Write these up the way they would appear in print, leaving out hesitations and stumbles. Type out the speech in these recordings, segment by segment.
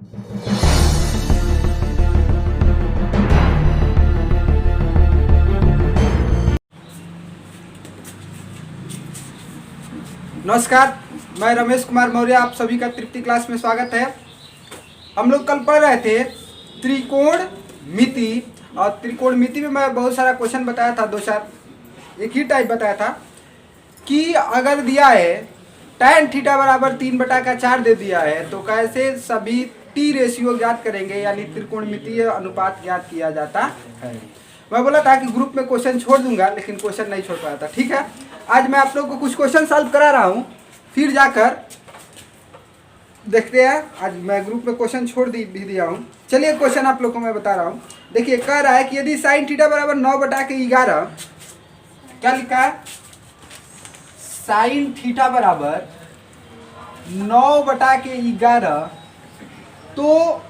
नमस्कार, मैं रमेश कुमार मौर्य, आप सभी का तृप्ति क्लास में स्वागत है। हम लोग कल पढ़ रहे थे त्रिकोण मिति, और त्रिकोण मिति में मैं बहुत सारा क्वेश्चन बताया था, दो चार एक ही टाइप बताया था कि अगर दिया है tan थीटा बराबर 3/4 दे दिया है तो कैसे सभी टी रेशियो ज्ञात करेंगे, यानी त्रिकोणमितीय अनुपात ज्ञात किया जाता है। मैं बोला था कि ग्रुप में क्वेश्चन छोड़ दूंगा, लेकिन क्वेश्चन नहीं छोड़ पाया था। ठीक है, आज मैं आप लोग को कुछ क्वेश्चन सॉल्व करा रहा हूँ, फिर जाकर देखते हैं। आज मैं ग्रुप में क्वेश्चन छोड़ भी दिया हूँ। चलिए क्वेश्चन आप लोग को मैं बता रहा हूँ। देखिए, कह रहा है कि यदि साइन थीटा बराबर 9/11, क्या लिखा है, साइन थीटा बराबर 9/11, तो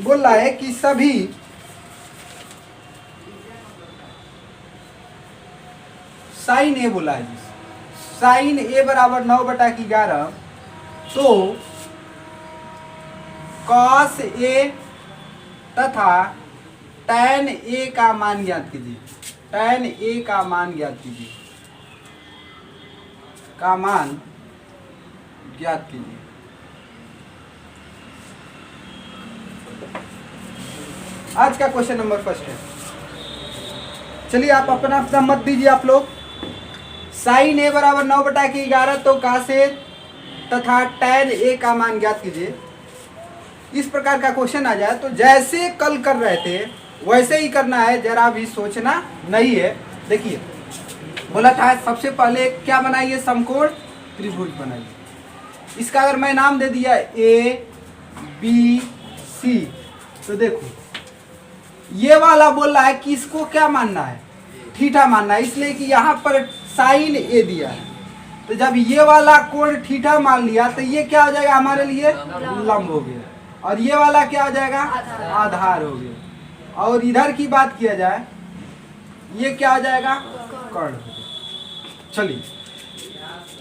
बोल रहा है कि सभी साइन ए बोला है, साइन ए बराबर 9/11, तो कॉस ए तथा टैन ए का मान ज्ञात कीजिए। टैन ए का मान ज्ञात कीजिए, का मान ज्ञात कीजिए। आज का क्वेश्चन नंबर फर्स्ट है। चलिए आप अपना अपना मत दीजिए आप लोग। साइन ए बराबर 9/11, तो कॉस ए तथा टैन ए का मान ज्ञात कीजिए। इस प्रकार का क्वेश्चन आ जाए तो जैसे कल कर रहे थे वैसे ही करना है, जरा भी सोचना नहीं है। देखिए, बोला था सबसे पहले क्या बनाइए, समकोण त्रिभुज बनाइए। इसका अगर मैं नाम दे दिया ए बी सी, तो देखो ये वाला बोल रहा है कि इसको क्या मानना है, थीटा मानना है, इसलिए कि यहाँ पर साइन ए दिया है। तो जब ये वाला कोण थीटा मान लिया तो ये क्या हो जाएगा हमारे लिए, लंब हो गया, और ये वाला क्या हो जाएगा, आधार हो गया। और इधर की बात किया जाए, ये क्या हो जाएगा, कर्ण हो गया। चलिए,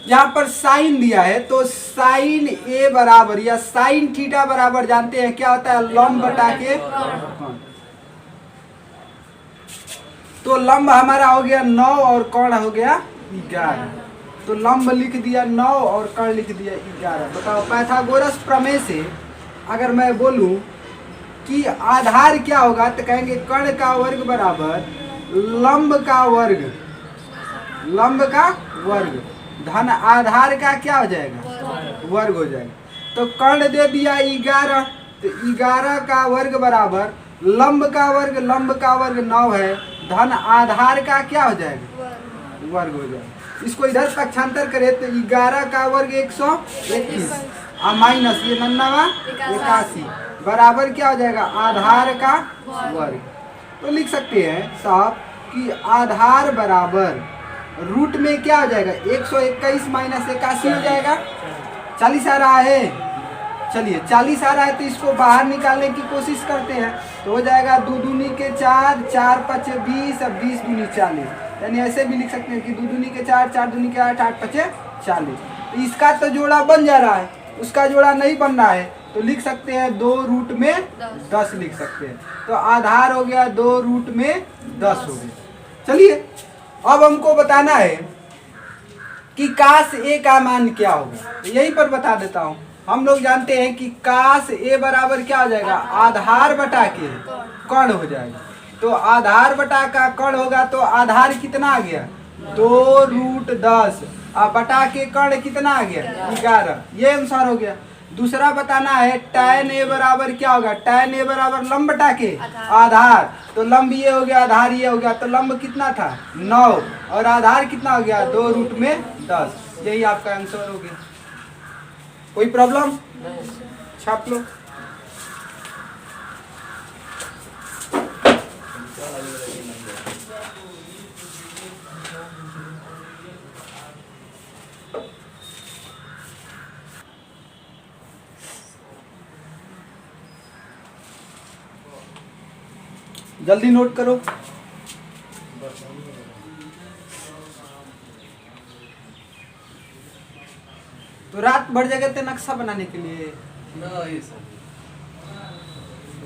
यहाँ पर साइन दिया है तो साइन ए बराबर या साइन थीटा बराबर जानते हैं क्या होता है, लंब बटा के कर्ण। तो लंब हमारा हो गया 9 और कर्ण हो गया 11। तो लंब लिख दिया 9 और कर्ण लिख दिया 11। बताओ, पाइथागोरस प्रमेय से अगर मैं बोलूं कि आधार क्या होगा, तो कहेंगे कर्ण का वर्ग बराबर लंब का वर्ग, लंब का वर्ग धन आधार का क्या हो जाएगा, वर्ग हो जाएगा। तो कर्ण दे दिया 11, तो 11 का वर्ग बराबर लंब का वर्ग, लंब का वर्ग 9 है, धन आधार का क्या हो जाएगा, वर्ग हो जाएगा। इसको इधर पक्षांतर करें तो 11 का वर्ग 121 और माइनस ये 81 बराबर क्या हो जाएगा, आधार का वर्ग। तो लिख सकते हैं साहब कि आधार बराबर रूट में क्या हो जाएगा, 121 माइनस 81 हो जाएगा। 40 आ रहा है, चलिए 40 आ रहा है तो इसको बाहर निकालने की कोशिश करते हैं। तो हो जाएगा 2 दूनी के 4, 4 5 20 और 20 दूनी 40। यानी ऐसे भी लिख सकते हैं कि 2 दूनी के 4, 4 दूनी के 8, 8 5 40। तो इसका तो जोड़ा बन जा रहा है, उसका जोड़ा नहीं बन रहा है, तो लिख सकते हैं 2 रूट में 10 लिख सकते हैं। तो आधार हो गया 2 रूट में 10 हो गया। चलिए अब हमको बताना है कि काश ए का मान क्या होगा, तो यहीं पर बता देता हूँ। हम लोग जानते हैं कि काश ए बराबर क्या हो जाएगा, आधार बटा के कर्ण हो जाएगा। तो आधार बटा का कर्ण होगा, तो आधार कितना आ गया, 2 रूट 10 और बटा के कर्ण कितना आ गया, 11। ये अनुसार हो गया। दूसरा बताना है tan ए बराबर क्या होगा, tan ए बराबर लंब बटा के आधार। तो लंब ये हो गया, आधार ये हो गया, तो लंब कितना था 9 और आधार कितना हो गया 2 रूट में 10। यही आपका आंसर हो गया। कोई प्रॉब्लम, छाप लो। जल्दी नोट करो। तो रात भर जगह थे नक्शा बनाने के लिए।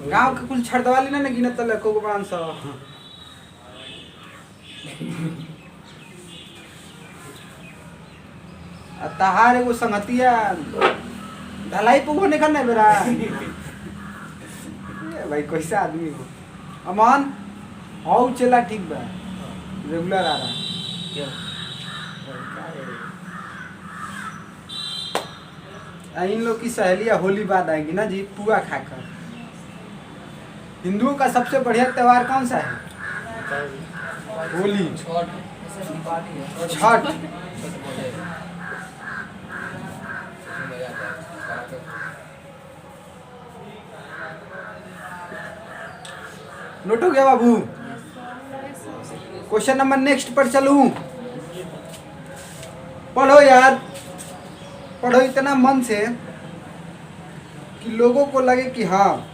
गांव के कुल छड़दवाली ना गिनत लको गोबान सा तहार एगो संगतिया ढलाई पुगो नहीं करना बेरा भाई कैसा आदमी हो अमन हाउ चला ठीक बा रेगुलर आ रहा इन लोग की सहेलियां होली बाद आएगी ना जी पुआ खाकर। हिंदुओं का सबसे बढ़िया त्योहार कौन सा है? होली, छठ। नोट हो गया बाबू? क्वेश्चन नंबर नेक्स्ट पर चलूं? पढ़ो यार, पढ़ो इतना मन से कि लोगों को लगे कि हाँ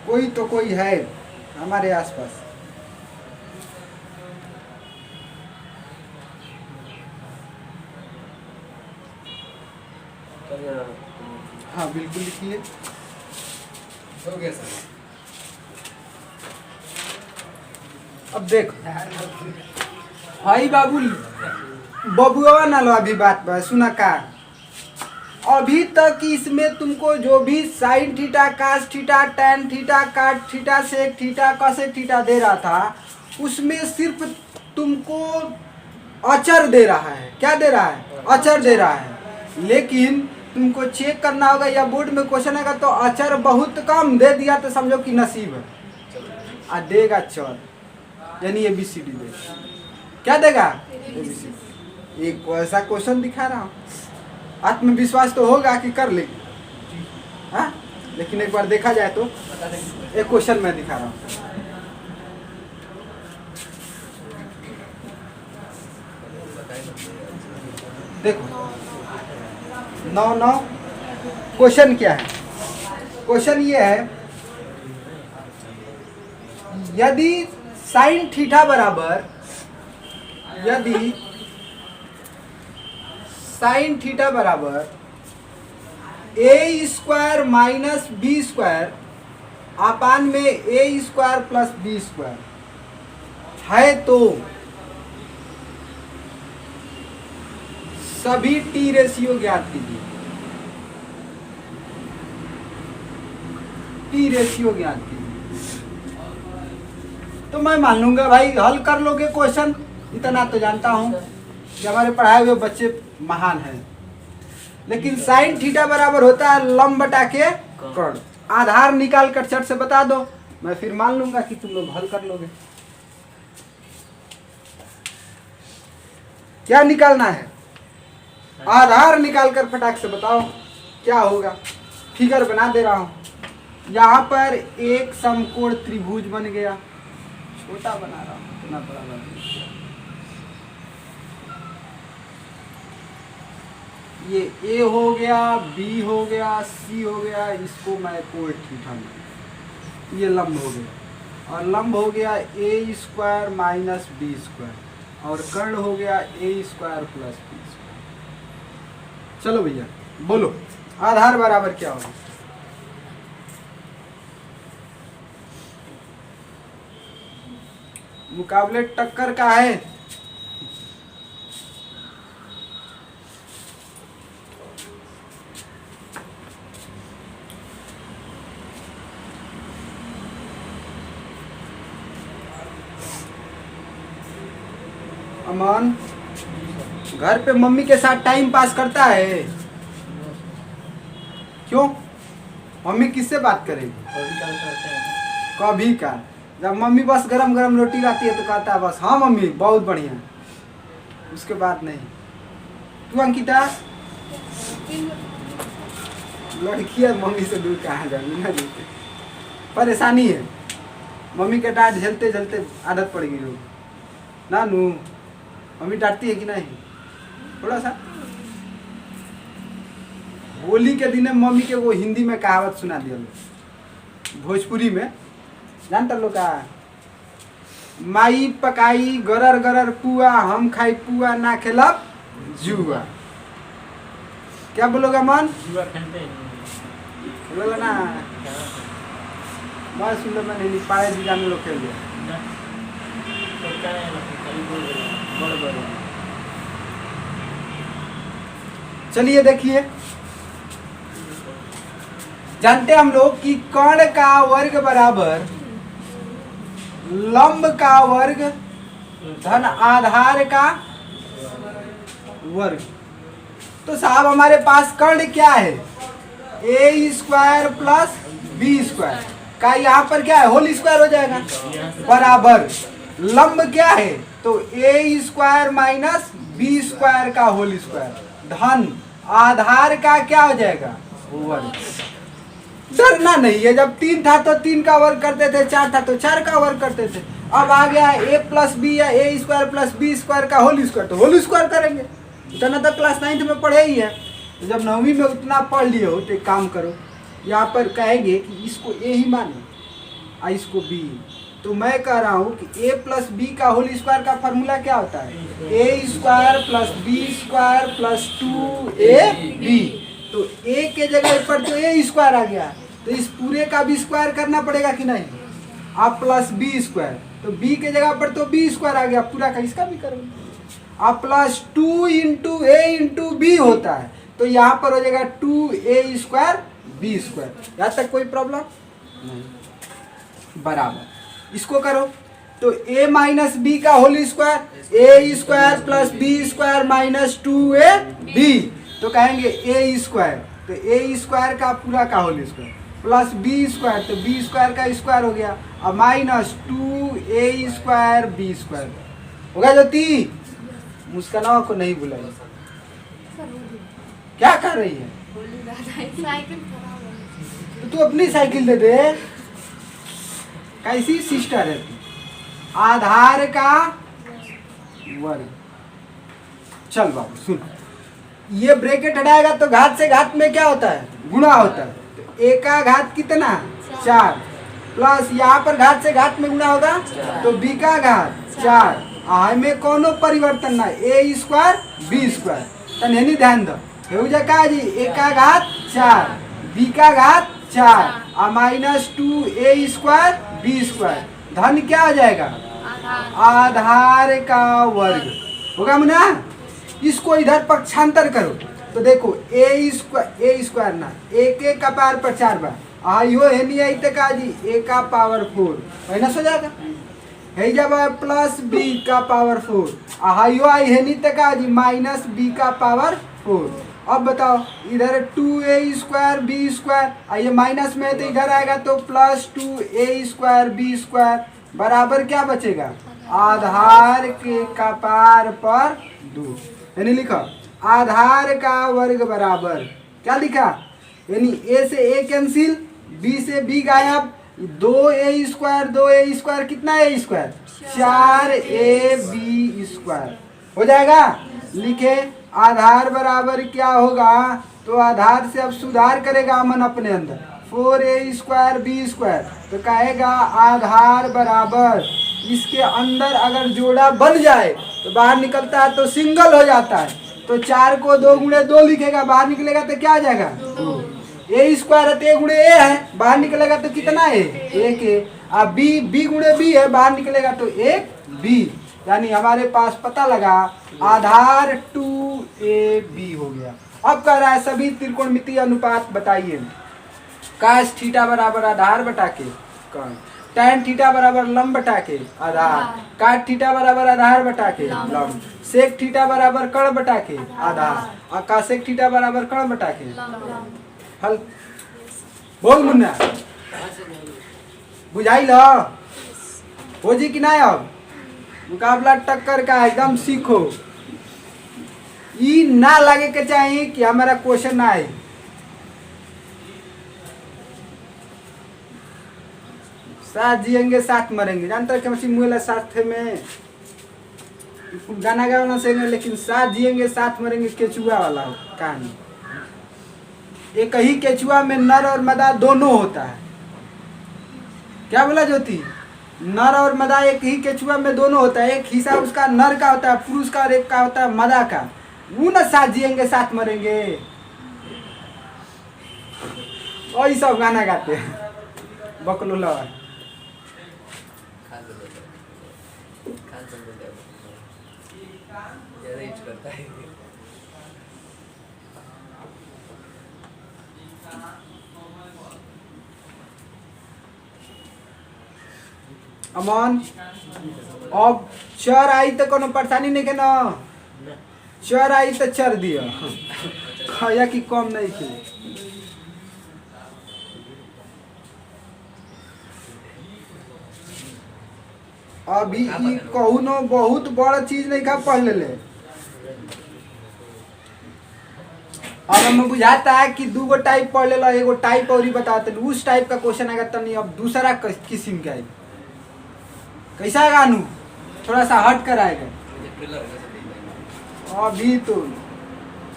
कोई तो कोई है हमारे आसपास। हाँ बिल्कुल लिखिए। हो गया सर। अब देखो भाई बाबू बबुआ ना लो अभी बात पर सुना का। अभी तक इसमें तुमको जो भी sine theta, cos theta, tan theta, cot theta, sec theta, cosec theta दे रहा था उसमें सिर्फ तुमको अचर दे रहा है। क्या दे रहा है? अचर दे रहा है। लेकिन तुमको चेक करना होगा या बोर्ड में क्वेश्चन आएगा तो अचर बहुत कम दे दिया तो समझो कि नसीब है। आ देगा चर यानी ABCD दे। क्या देगा? ABCD। एक ऐसा क्वेश्चन दिखा रहा हूँ, आत्मविश्वास तो होगा कि कर लेगी, हाँ? लेकिन एक बार देखा जाए तो एक क्वेश्चन मैं दिखा रहा हूँ। देखो 9 क्वेश्चन क्या है? क्वेश्चन ये है यदि साइन थीटा बराबर, यदि साइन थीटा बराबर a square minus B square upon में a square plus B square है तो सभी टी रेशियो ज्ञात कीजिए। टी रेशियो ज्ञात कीजिए। तो मैं मान लूंगा भाई हल कर लोगे क्वेश्चन, इतना तो जानता हूं कि हमारे पढ़ाए हुए बच्चे महान हैं। लेकिन साइन थीटा बराबर होता है लंब बटा के कर्ण। आधार निकाल कर चट से बता दो, मैं फिर मान लूंगा कि तुम लोग हल कर लोगे। क्या निकालना है? आधार निकाल कर फटाक से बताओ क्या होगा। फिगर बना दे रहा हूं। यहाँ पर एक समकोण त्रिभुज बन गया, छोटा बना रहा हूं, इतना बड़ा बना। ये A हो गया, B हो गया, C हो गया, इसको मैं कोट थीटा में, ये लंब हो गया। और लंब हो गया a square minus B square और कर्ण हो गया a square plus B square. चलो भैया बोलो आधार बराबर क्या होगा? मुकाबले टक्कर का है। अमन घर पे मम्मी के साथ टाइम पास करता है? क्यों? मम्मी किससे बात करेगी? कभी का जब मम्मी बस गरम गरम रोटी लाती है तो कहता है बस हाँ मम्मी बहुत बढ़िया, उसके बाद नहीं। तू अंकिता लड़की है, मम्मी से दूर कहाँ जानी ना, परेशानी है। मम्मी के डांट झेलते झेलते आदत पड़ गई हो ना नू। मम्मी डांटती है कि नहीं? थोड़ा सा। होली के दिन मम्मी के वो हिंदी में कहावत सुना दिया, भोजपुरी में जानता लोग का, माई पकाई गरर गरर पुआ, हम खाई पुआ ना खेलब जुआ। क्या बोलोगे मन? जुआ खेलते हैं। बोला ना बहुत सुंदर मैंने नहीं पाए दिया में लोग खेल दिया बड़े बड़े। चलिए देखिए, जानते हैं हम लोग कि कर्ण का वर्ग बराबर लंब का वर्ग धन आधार का वर्ग। तो साहब हमारे पास कर्ण क्या है, A square plus B square का यहाँ पर क्या है होल स्क्वायर हो जाएगा बराबर लंब क्या है तो ए स्क्वायर माइनस बी स्क्वायर का होल स्क्वायर धन आधार का क्या हो जाएगा वर्ग। डरना नहीं है, जब 3 था तो 3 का वर्ग करते थे, 4 था तो 4 का वर्ग करते थे। अब आ गया ए प्लस बी या ए स्क्वायर प्लस बी स्क्वायर का होल स्क्वायर तो होल स्क्वायर करेंगे। उतना तो क्लास 9th में पढ़े ही है, तो जब 9वीं में उतना पढ़ लिए हो तो एक काम करो, यहाँ पर कहेंगे कि इसको ए ही मानो और इसको बी। तो मैं कह रहा हूँ कि ए प्लस बी का होल स्क्वायर का फॉर्मूला क्या होता है, A square plus B square plus 2ab। तो ए के जगह पर तो ए स्क्वायर आ गया, तो इस पूरे का भी स्क्वायर करना पड़ेगा कि नहीं, आप प्लस बी स्क्वायर, तो बी के जगह पर तो बी स्क्वायर आ गया, पूरा का इसका भी करोगे आप प्लस 2 इंटू ए इंटू बी होता है, तो यहाँ पर हो जाएगा 2a स्क्वायर बी स्क्वायर। यहाँ तक कोई प्रॉब्लम नहीं, बराबर इसको करो तो a माइनस बी का whole square A square plus B square minus 2ab, तो कहेंगे ए स्क्वायर, तो ए स्क्वायर का पूरा का whole square plus B square, तो बी स्क्वायर का स्क्वायर हो गया और minus 2a square B square हो गया। ज्योति मुस्काना को नहीं बुलाइए, क्या कर रही है, तो तू अपनी साइकिल दे दे, कैसी सिस्टर है तू। आधार का वर्ग, चल बाबू सुन, ये ब्रैकेट हटाएगा तो घात से घात में क्या होता है गुणा होता है, तो ए का घात कितना 4 प्लस यहाँ पर घात से घात में गुणा होगा तो बी का घात 4, में कोनो परिवर्तन ना, ए स्क्वायर बी स्क्वायर, तनी ध्यान दो हो जा जी, ए का घात 4 बी का घात 4 और minus 2a square B square धन क्या हो जाएगा आधार का वर्ग होगा मुन्ना। इसको इधर पक्षांतर करो तो देखो ए स्क्वायर ना ए का पावर पर 4 बार आयो है नहीं आई तक जी ए का पावर 4 माइनस हो जाएगा है जब प्लस बी का पावर 4 आयो आई है नहीं तक जी माइनस बी का पावर 4। अब बताओ इधर 2a स्क्वायर बी स्क्वायर आइए माइनस में तो इधर आएगा तो plus 2a square B square बराबर क्या बचेगा आधार के का पार पर 2, यानी लिखा आधार का वर्ग बराबर क्या लिखा, यानी a से a कैंसिल b से b गायब, 2a स्क्वायर कितना a स्क्वायर 4ab स्क्वायर हो जाएगा। लिखे आधार बराबर क्या होगा, तो आधार से अब सुधार करेगा अमन अपने अंदर 4a स्क्वायर बी स्क्वायर, तो कहेगा आधार बराबर इसके अंदर अगर जोड़ा बन जाए तो बाहर निकलता है तो सिंगल हो जाता है, तो 4 को 2 गुणे 2 लिखेगा, बाहर निकलेगा तो क्या आ जाएगा ए स्क्वायर है तो ए गुणे ए है, बाहर निकलेगा तो कितना है 1 है, अब बी गुणे बी है, बाहर निकलेगा तो 1 बी, यानी हमारे पास पता लगा आधार 2ab हो गया। अब कह रहा है सभी त्रिकोणमितीय अनुपात बताइए, काश थीटा बराबर आधार बटा के कर्ण, टैन थीटा बराबर लंब बटा के आधार, काट थीटा बराबर आधार बटा के लंब, सेक थीटा बराबर कर्ण बटा के आधार और कासेक थीटा बराबर कर्ण बटा के हल। बोल मुन्ना बुझाई लो हो जी कि नहीं, अब मुकाबला टक्कर का एकदम सीखो, ई ना लगे के चाहिए कि हमारा क्वेश्चन ना आए। साथ जिएंगे साथ मरेंगे, जानते हो कि मुला साथ में गाना गाना सेंगे, लेकिन साथ जिएंगे साथ मरेंगे केचुआ वाला कहानी। एक ही केचुआ में नर और मदा दोनों होता है, क्या बोला ज्योति, नर और मदा एक ही केचुआ में दोनों होता है, एक हिस्सा उसका नर का होता है पुरुष का और एक का होता है मदा का, वो ना साथ जिएंगे साथ मरेंगे। और ये सब गाना गाते हैं बकलोला। खान सर बोलते हैं ज़्यादा यूज करता है। अमन अब चर आई तो कोनो परेशानी नहीं के ना, चर आई तो चर दिया खाया कि कम नहीं थी। अभी ई कहुनो बहुत बड़ा चीज नहीं का पढ़ ले। अब हमें बुझाता है कि दूगो टाइप पढ़ ले, एगो टाइप और ही बताते उस टाइप का क्वेश्चन आएगा तब नहीं। अब दूसरा किस्म का है कैसा है गानू, थोड़ा सा हट कर आएगा। अभी तो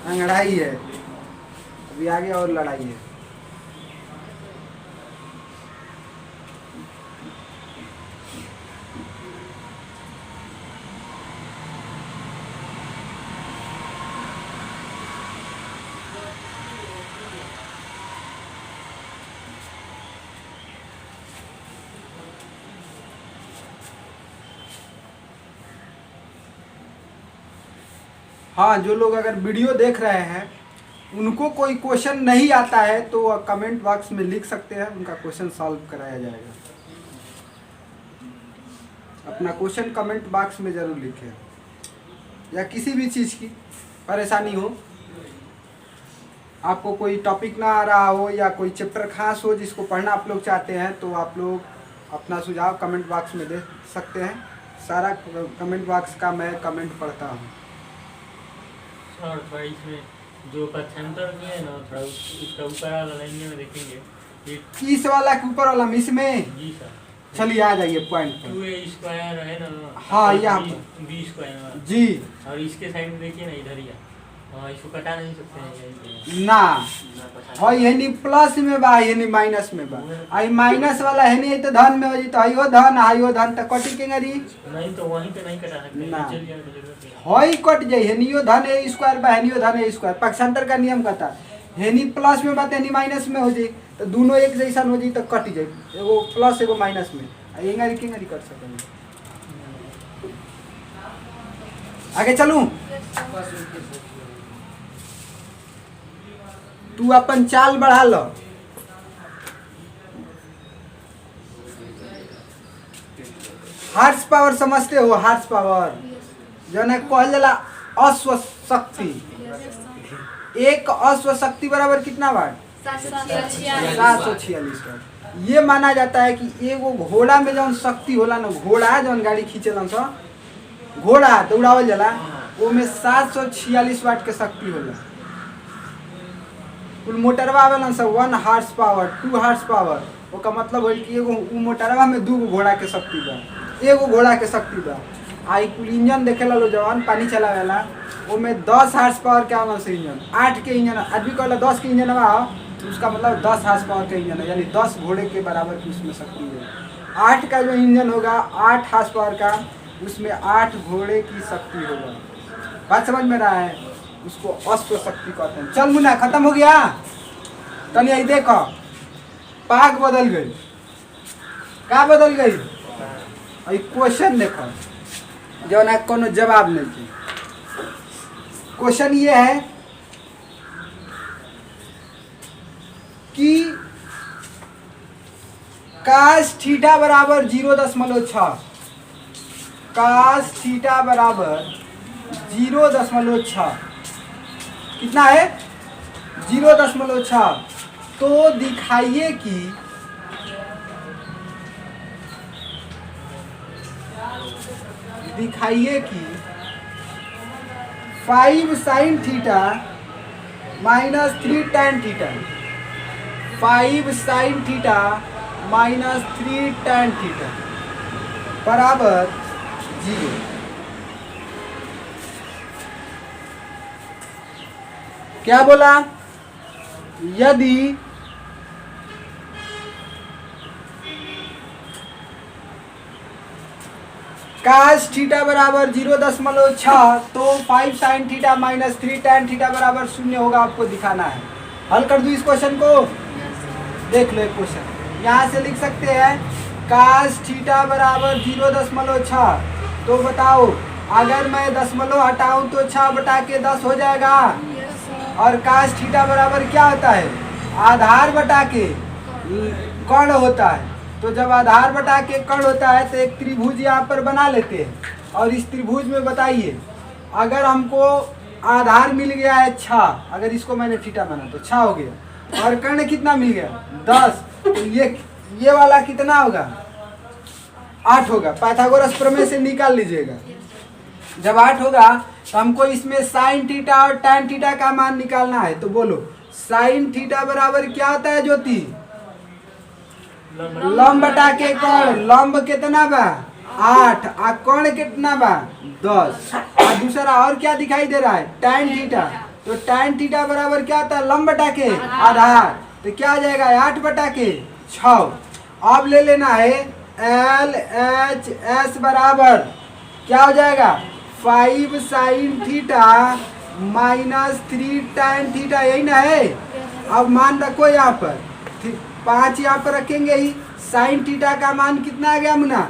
अंगड़ाई है, अभी आगे और लड़ाई है। हाँ, जो लोग अगर वीडियो देख रहे हैं उनको कोई क्वेश्चन नहीं आता है तो कमेंट बॉक्स में लिख सकते हैं, उनका क्वेश्चन सॉल्व कराया जाएगा। अपना क्वेश्चन कमेंट बॉक्स में ज़रूर लिखें, या किसी भी चीज़ की परेशानी हो, आपको कोई टॉपिक ना आ रहा हो या कोई चैप्टर खास हो जिसको पढ़ना आप लोग चाहते हैं तो आप लोग अपना सुझाव कमेंट बॉक्स में दे सकते हैं। सारा कमेंट बॉक्स का मैं कमेंट पढ़ता हूँ। और थोड़ा इसमें जो पक्षांतर में है ना, थोड़ा उसका ऊपर वाला लाइन में देखेंगे इस वाला के ऊपर वाला में इसमें। जी सर, चलिए आ जाइए पॉइंट पर। 2a स्क्वायर है ना। हाँ, यहाँ पर b स्क्वायर जी। और इसके साइड में देखिए ना, इधर ही है। हाँ, इसको कटा नहीं सकते हैं यहीं ना हाँ, ये नहीं प्लस में बा, ये नहीं माइनस में बा। आई माइनस वाला है नहीं तो धन में हो जी, तो आई हो धन, आई हो धन, तो कटी के गरी नहीं तो वहीं पे नहीं कटा सकते। ना। चलिए अब जरूरत नहीं। हई कट जाई, हेनियो धन ए स्क्वायर बा, हेनियो धन ए स्क्वायर। पक्षांतर का नियम कहता है हेनी प्लस में बात हेनी माइनस में हो जाई, तो दोनों एक जैसा हो जाई तो कट जाई, एगो प्लस एगो माइनस में। एंगरी के कर सकेंगे। आगे चलूं, तू अपन चाल बढ़ा लो। हार्स पावर समझते हो? हार्स पावर जो है कहल जाला अश्व शक्ति। एक अश्व शक्ति बराबर कितना वाट? 746 वाट। ये माना जाता है कि एगो घोड़ा में जौन शक्ति होला ना, घोड़ा जौन गाड़ी खींचेलन सा, घोड़ा दौड़ावल जाला, वो में 746 वाट के शक्ति होला। कुल मोटरवा आवेलन सब 1 हार्स पावर, 2 हार्स पावर। ओका मतलब है कि एगो उ मोटरवा में 2 घोड़ा के शक्ति बा, एगो घोड़ा के शक्ति बा। आई कुल इंजन देखेला लो जवान पानी चलावेला, वो में 10 हार्स पावर के आवेलन से इंजन। 8 के इंजन आदमी कहला 10 के इंजन बा, तो उसका मतलब 10 हार्स पावर का इंजन है, यानी 10 घोड़े के बराबर की उसमें शक्ति है। 8 का जो इंजन होगा 8 हार्स पावर का, उसमें 8 घोड़े की शक्ति होगा। बात समझ में रहा है? उसको अश्व शक्ति कहते हैं। चल मुन्ना, खत्म हो गया। तनी आई देखो, पाग बदल गई। का बदल गई? आई क्वेश्चन देखो, जो ना कोनो जवाब नहीं थी। क्वेश्चन ये है कि काश थीटा बराबर 0.6, काश थीटा बराबर 0.6 कितना है? 0.6। तो दिखाइए कि दिखाइए कि 5 sin theta minus 3 tan theta, 5 sin theta minus 3 tan theta बराबर 0। क्या बोला? यदि काश थीटा बराबर 0.6 तो 5 sin theta minus 3 tan theta बराबर 0 होगा। आपको दिखाना है। हल कर दूं इस क्वेश्चन को? देख लो एक क्वेश्चन यहाँ से लिख सकते हैं कास थीटा बराबर 0.6। तो बताओ अगर मैं दशमलव हटाऊं तो 6/10 हो जाएगा। और कास थीटा बराबर क्या होता है? आधार बटा के कर्ण होता है। तो जब आधार बटा के कर्ण होता है तो एक त्रिभुज यहाँ पर बना लेते हैं। और इस त्रिभुज में बताइए अगर हमको आधार मिल गया है 6, अगर इसको मैंने थीटा माना तो 6 हो गया, और कर्ण कितना मिल गया 10, तो ये वाला कितना होगा 8 होगा। पाइथागोरस प्रमेय से निकाल लीजिएगा। जब 8 होगा तो हमको इसमें साइन थीटा और टैन थीटा का मान निकालना है। तो बोलो साइन थीटा बराबर क्या होता है ज्योति? लंब बटा के कर्ण। लंब कितना बा 8, आ कर्ण कितना बा 10। और दूसरा और क्या दिखाई दे रहा है टैन थीटा। तो टैन थीटा बराबर क्या होता है लंब बटा के आधार। तो क्या आ जाएगा 8/6। अब ले लेना है LHS बराबर क्या हो जाएगा 5 साइन थीटा -3 टैन थीटा, यही ना है। अब मान रखो यहाँ पर 5 यहाँ पर रखेंगे ही। साइन थीटा का मान कितना आ गया मुन्ना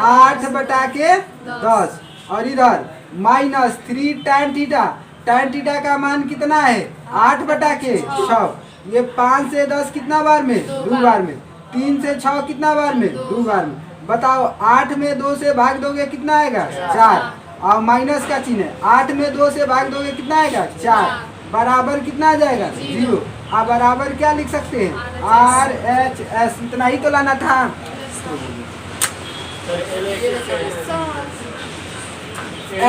8/10। और इधर -3 टैन थीटा। टैन थीटा का मान कितना है 8/6। ये 5 से 10 कितना बार में 2 बार में। 3 से 6 कितना बार में 2 बार में। बताओ 8 में 2 से भाग दोगे कितना आएगा 4। और माइनस का चिन्ह है 8 में 2 से भाग दोगे कितना आएगा 4। बराबर कितना आ जाएगा 0। आप बराबर क्या लिख सकते हैं RHS। इतना ही तो लाना था।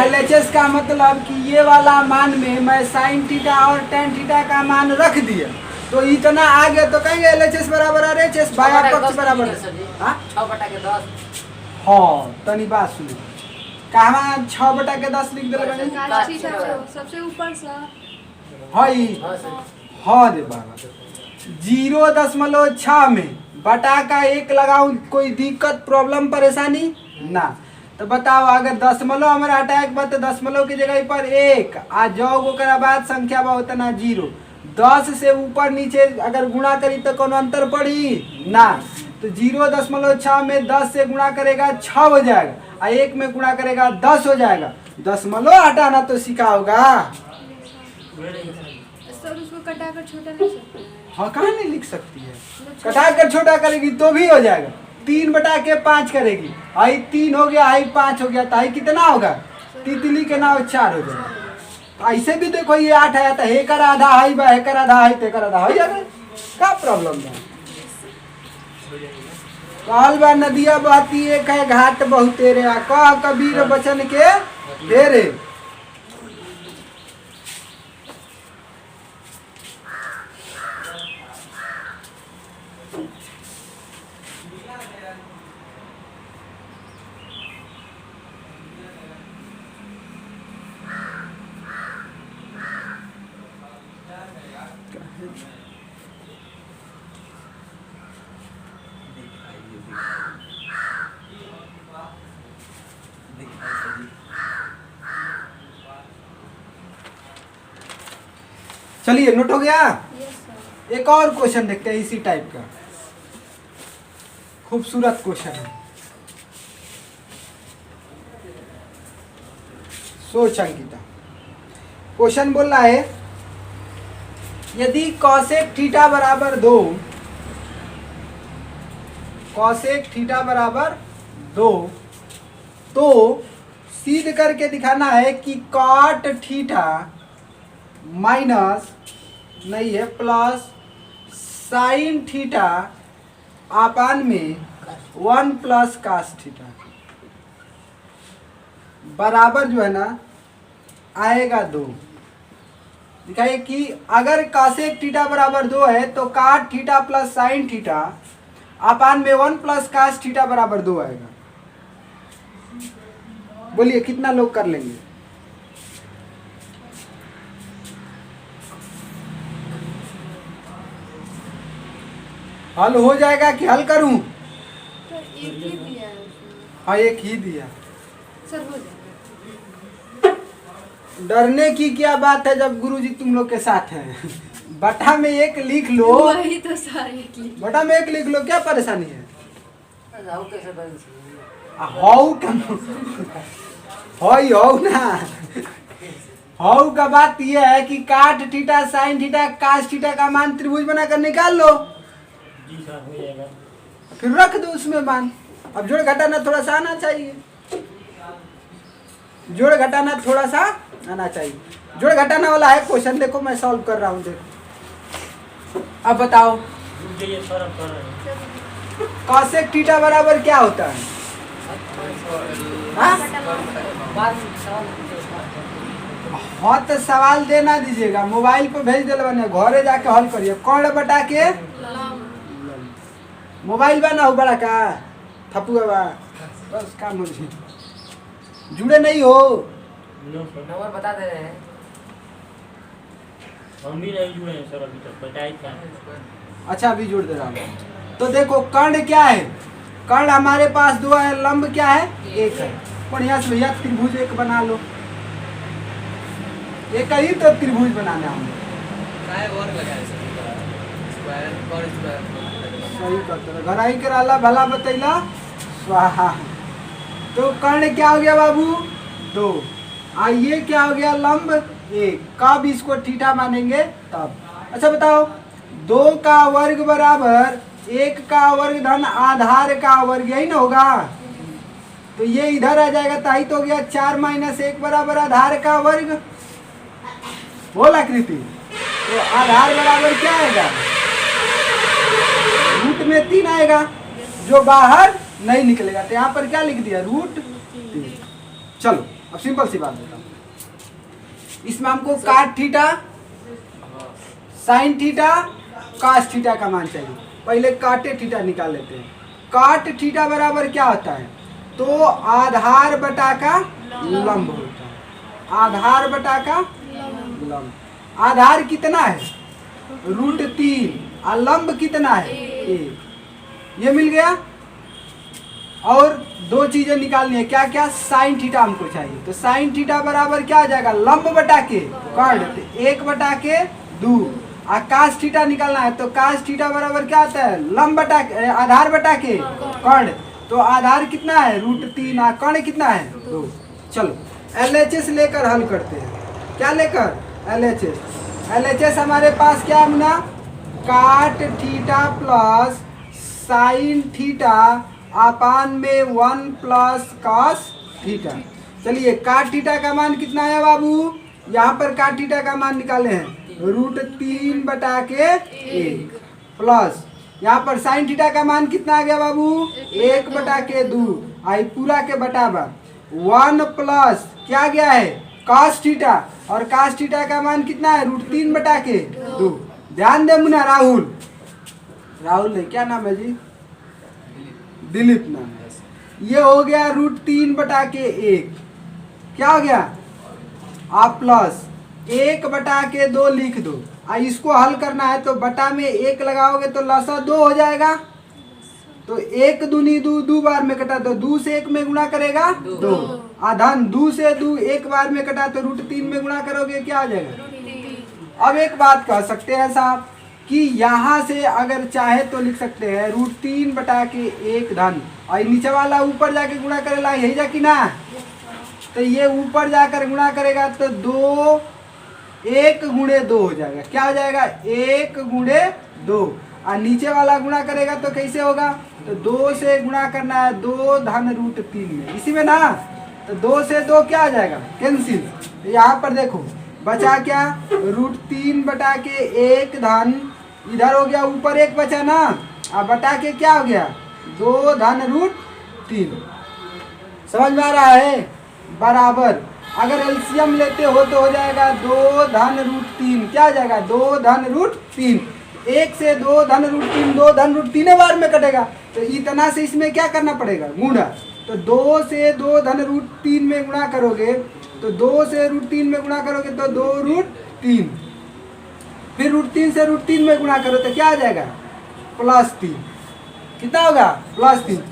LHS का मतलब कि ये वाला मान में मैं साइन थीटा और टैन थीटा का मान रख दिया तो इतना आ गया तो कहेंगे LHS बराबर RHS बाया पक्ष बराबर। हाँ तनी बात सुनो कहाँ 6/10 लिख दिले सबसे ऊपर से हाँ रे बाबा 0.6 में बटा का 1 लगाऊं कोई दिक्कत प्रॉब्लम परेशानी ना। तो बताओ अगर दशमलव हमारा हटाए के बाद तो दशमलव की जगह पर 1 आ जॉग ओकरा बाद संख्या बा उतना 0। 10 से ऊपर नीचे अगर गुणा करी तो कौन अंतर पड़ी ना। तो 0.6 में 10 से गुणा करेगा 6 हो जाएगा, और 1 में गुणा करेगा 10 हो जाएगा। दशमलव हटाना तो सीखा होगा। सर उसको कटाकर छोटा नहीं सकते हैं? हाँ कहाँ नहीं लिख सकती है, कटा कर छोटा करेगी तो भी हो जाएगा। 3/5 करेगी, आई 3 हो गया, आई 5 हो गया, तो आई कितना होगा तितली के नाव 4 हो जाएगा। ऐसे भी देखो ये 8 आया था, हेकर आधा हाई बा, हेकर आधा हाई, तेकर आधा हाई अगर क्या प्रॉब्लम है। कहल बा नदिया बहती एक है घाट बहुते रे, कह कबीर बचन के ढेरे। चलिए नोट हो गया। Yes sir. एक और क्वेश्चन देखते हैं इसी टाइप का, खूबसूरत क्वेश्चन है। सोच अंकिता, क्वेश्चन बोल रहा है यदि कॉसेक थीटा बराबर 2, कॉसेक थीटा बराबर 2, तो सिद्ध करके दिखाना है कि कॉट थीटा माइनस नहीं है प्लस साइन थीटा अपान में 1 प्लस कास थीटा बराबर जो है ना आएगा 2। दिखाइए कि अगर कासेक थीटा बराबर 2 है तो काट theta plus sine theta upon में 1 प्लस कास थीटा बराबर 2 आएगा। बोलिए कितना लोग कर लेंगे? हल हो जाएगा कि हल करूं? तो एक ही दिया है उसमें। हाँ एक ही दिया। सर हो जाएगा। डरने की क्या बात है जब गुरुजी तुम लोग के साथ हैं। बटा में एक लिख लो, वही तो सारे क्लिक। बटा में एक लिख लो, क्या परेशानी है? जाओ कैसे बन हाउ का हाउ ना, हाउ का बात यह है कि cot theta sine theta cos theta का मान त्रिभुज बनाकर निकाल लो, जी सर हो जाएगा। फिर रख दो उसमें मान। अब जोड़ घटाना थोड़ा सा आना चाहिए, जोड़ घटाना थोड़ा सा आना चाहिए। जोड़ घटाना वाला है क्वेश्चन, देखो मैं सॉल्व कर रहा हूँ, देखो। अब बताओ रुक जाइए सर, अब कर रहे हैं। कॉसेक थीटा बराबर क्या होता है? हाँ? हाँ तो सवाल देना दीजिएगा, मोबाइल पे भेज दिल बने, घरे जाके हल करिए। कौन बटा के मोबाइल बना हो बड़ा का थपुआ बा, बस काम हो जी। जुड़े नहीं हो? नो सर, नंबर बता दे रहे हैं। हम भी नहीं जुड़े हैं सर, अभी तक बताई था। अच्छा अभी जोड़ दे रहा हूँ। तो देखो कर्ण क्या है? कर्ण हमारे पास दो है, लंब क्या है? एक है। बढ़िया से भैया त्रिभुज एक बना लो, एक ही तो त्रिभुज बनाना है हमें। काय और लगाए सर, स्क्वायर और स्क्वायर सही करते रहो, घर आई कराला भला बतैला स्वाहा। तो कर्ण क्या हो गया बाबू? दो। ये क्या हो गया? लंब एक। कब इसको थीटा मानेंगे? तब। अच्छा बताओ, दो का वर्ग बराबर एक का वर्ग धन आधार का वर्ग, यही ना होगा? तो ये इधर आ जाएगा, ताही तो हो गया 4 माइनस 1 बराबर आधार का वर्ग। बोल आकृति, तो आधार बराबर क्या आएगा? रूट में 3 आएगा, जो बाहर नहीं निकलेगा। तो यहाँ पर क्या लिख दिया? रूट 3। चलो अब सिंपल सी बात बताओ, इसमें हमको cot theta sine theta cos theta का मान चाहिए। पहले काटे थीटा निकाल लेते हैं। काट थीटा बराबर क्या होता है? तो आधार बटा का लंब होता है। आधार बटा का लंब। आधार कितना है? रूट 3। और लंब कितना है? 1। ये मिल गया। और दो चीजें निकालनी है, क्या क्या? साइन थीटा हमको चाहिए। तो साइन थीटा बराबर क्या आ जाएगा? लंब बटा के कर्ण, तो 1 बटा के 2। और कास थीटा निकालना है, तो कास थीटा बराबर क्या आता है? लंब बटा के आधार बटा के कर्ण। तो आधार कितना है? रूट 3। और कर्ण कितना है? 2। चलो LHS लेकर हल करते हैं। क्या लेकर? LHS। LHS हमारे पास क्या है ना? काट theta plus sine theta upon में 1 प्लस कॉस थीटा। चलिए काट थीटा का मान कितना है बाबू? यहाँ पर काट थीटा का मान निकाले हैं, रूट 3 बटा के 1 प्लस यहाँ पर साइन थीटा का मान कितना आ गया बाबू? 1 बटा के 2। आई पूरा के बटाबर 1 प्लस क्या गया है? Cos theta. और कॉस थीटा का मान कितना है? रूट 3 बटा के 2। ध्यान दे मुन्ना। राहुल, राहुल है क्या नाम है जी? दिलीप नाम है। ये हो गया रूट 3 बटा के 1। क्या हो गया? आप प्लस 1 बटा के 2 लिख दो। इसको हल करना है तो बटा में 1 लगाओगे तो लसा 2 हो जाएगा। तो 1 दूनी 2, 2 बार में कटा तो 2 से 1 में गुणा करेगा 2। आधन 2 से 2 1 बार में कटा तो रूट 3 में गुणा करोगे क्या आ जाएगा? अब एक बात कह सकते हैं साहब कि यहाँ से अगर चाहे तो लिख सकते हैं रूट 3 बटा के 1 धन, और नीचे वाला ऊपर जाके गुणा करेगा, यही जा कि ना? तो ये ऊपर जाकर गुणा करेगा तो 2 1 गुणे 2 हो जाएगा। क्या हो जाएगा? 1 गुणे 2। और नीचे वाला गुणा करेगा तो कैसे होगा? तो 2 से गुणा करना है, 2 धन रूट 3 में, इसी में ना। तो 2 से 2 क्या आ जाएगा? कैंसिल। तो यहाँ पर देखो बचा क्या? रूट 3 बटा के 1 धन, इधर हो गया ऊपर 1 बचा ना, और बटा के क्या हो गया? 2 धन रूट 3। समझ में आ रहा है? बराबर अगर एलसीएम लेते हो तो हो जाएगा 2 धन रूट 3। क्या आ जाएगा? 2 धन रूट 3। 1 से 2 धन रूट 3, 2 धन रूट 3 बार में कटेगा। तो इतना से इसमें क्या करना पड़ेगा? गुणा। तो 2 से 2 धन रूट 3 में गुणा करोगे तो 2 से रूट 3 में गुणा करोगे तो 2 रूट 3। फिर रूट 3 से रूट 3 में गुणा करो तो क्या आ जाएगा? प्लस 3। कितना होगा? प्लस 3।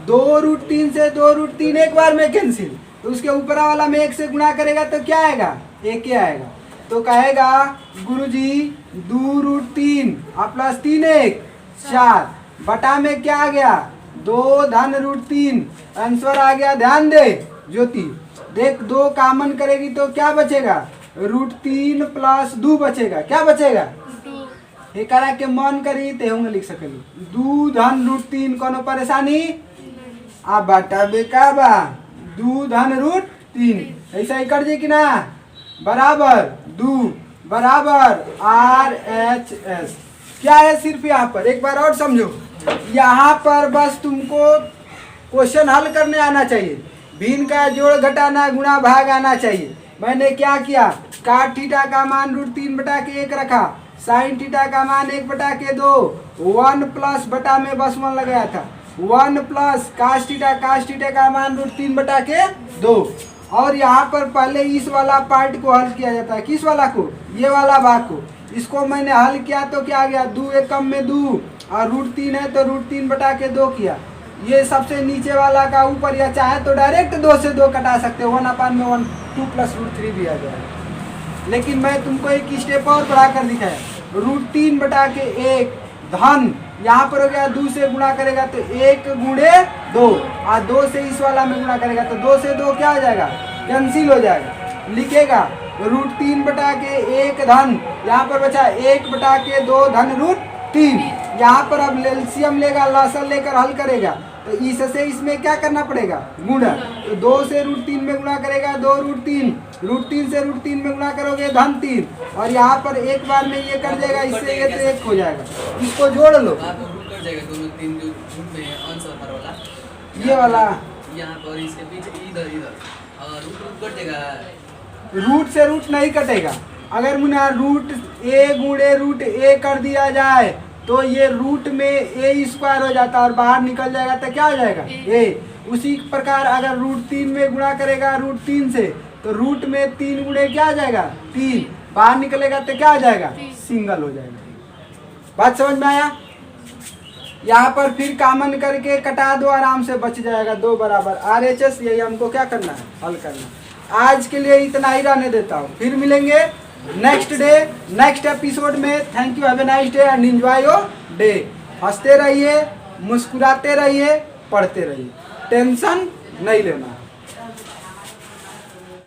2 रूट 3 से 2 रूट 3 एक बार में कैंसिल। तो उसके ऊपर वाला में 1 से गुणा करेगा तो क्या आएगा? 1 ही आएगा। तो कहेगा गुरुजी 2√3 और प्लस 3 1 4 बटा में क्या आ गया 2 धन √3 आंसर आ गया। ध्यान दे ज्योति देख 2 कॉमन करेगी तो क्या बचेगा √3 प्लस 2 बचेगा। क्या बचेगा ये करा के मन करी ते होंगे लिख सकली 2 धन √3 कोनो परेशानी आ बटा बेका बा 2 धन √3 ऐसा ही कर दे कि ना बराबर 2 बराबर RHS। क्या है सिर्फ यहाँ पर एक बार और समझो यहाँ पर बस तुमको क्वेश्चन हल करने आना चाहिए। भिन्न का जोड़ घटाना गुणा भाग आना चाहिए। मैंने क्या किया काट थीटा का मान √3 बटा के 1 रखा साइन थीटा का मान 1 बटा के 2 1 प्लस बटा में बस 1 लगाया था 1 प्लस काश थीटा का मान √3 बटा के 2। और यहाँ पर पहले इस वाला पार्ट को हल किया जाता है। किस वाला को ये वाला भाग को इसको मैंने हल किया तो क्या गया 2 एकम में 2 और √3 है तो √3 बटा के 2 किया। ये सबसे नीचे वाला का ऊपर या चाहे तो डायरेक्ट 2 से 2 कटा सकते हो 1/1 2 प्लस √3 भी आ जाएगा। लेकिन मैं तुमको एक स्टेप और बढ़ा कर दिखाया √3 बटा के 1 धन यहाँ पर हो गया 2 से गुणा करेगा तो 1 गुणे 2 और 2 से इस वाला में गुणा करेगा तो 2 से 2 क्या हो जाएगा कैंसिल हो जाएगा। लिखेगा √3 बटा के 1 धन यहाँ पर बचा 1 बटा के 2 धन √3। यहाँ पर अब एलसीएम लेगा लसन लेकर हल करेगा तो इससे इसमें क्या करना पड़ेगा गुणा तो 2 से √3 में गुणा करेगा 2 √3 से √3 में गुणा करोगे धन 3 और यहाँ पर एक बार में ये कर देगा इससे ये तो 1 हो जाएगा। इसको जोड़ लो कट जाएगा दोनों 3 जो रूट में आंसर हर वाला ये वाला यहाँ पर इसके पीछे इधर और रूट कट जाएगा रूट से रूट नहीं कटेगा। अगर मुन्ना रूट a गुणे रूट a कर दिया जाए तो ये रूट में a² हो जाता है और बाहर निकल जाएगा तो क्या हो जाएगा a। उसी प्रकार अगर √3 में गुणा करेगा √3 से तो रूट में 3 गुणे क्या आ जाएगा 3 बाहर निकलेगा तो क्या आ जाएगा सिंगल हो जाएगा। बात समझ में आया। यहाँ पर फिर कॉमन करके कटा दो आराम से बच जाएगा 2 बराबर RHS। यही हमको क्या करना है हल करना। आज के लिए इतना ही रहने देता हूँ फिर मिलेंगे नेक्स्ट डे नेक्स्ट एपिसोड में। Thank you have a nice day and enjoy your day. हंसते रहिए मुस्कुराते रहिए पढ़ते रहिए टेंशन नहीं लेना।